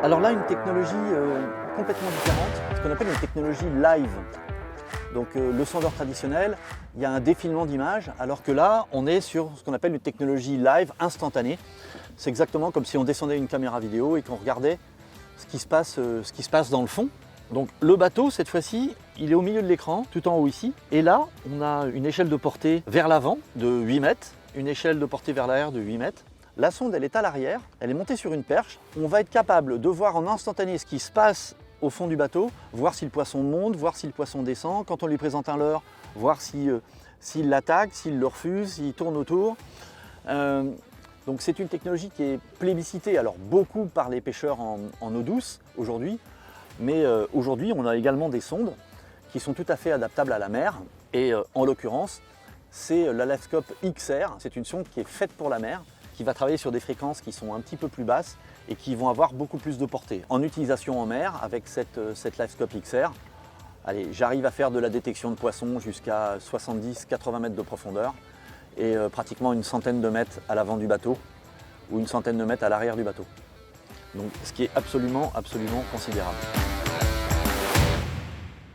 Alors là, une technologie complètement différente, ce qu'on appelle une technologie live. Donc le sondeur traditionnel, il y a un défilement d'images, alors que là, on est sur ce qu'on appelle une technologie live instantanée. C'est exactement comme si on descendait une caméra vidéo et qu'on regardait ce qui se passe dans le fond. Donc le bateau, cette fois-ci, il est au milieu de l'écran, tout en haut ici. Et là, on a une échelle de portée vers l'avant de 8 mètres, une échelle de portée vers l'arrière de 8 mètres. La sonde, elle est à l'arrière, elle est montée sur une perche. On va être capable de voir en instantané ce qui se passe au fond du bateau, voir si le poisson monte, voir si le poisson descend. Quand on lui présente un leurre, voir s'il l'attaque, s'il le refuse, s'il tourne autour. Donc c'est une technologie qui est plébiscitée, alors beaucoup par les pêcheurs en eau douce aujourd'hui, mais aujourd'hui on a également des sondes qui sont tout à fait adaptables à la mer. Et en l'occurrence, c'est la LiveScope XR, c'est une sonde qui est faite pour la mer, qui va travailler sur des fréquences qui sont un petit peu plus basses et qui vont avoir beaucoup plus de portée. En utilisation en mer, avec cette LiveScope XR, allez, j'arrive à faire de la détection de poissons jusqu'à 70-80 mètres de profondeur et pratiquement une centaine de mètres à l'avant du bateau ou une centaine de mètres à l'arrière du bateau. Donc ce qui est absolument considérable.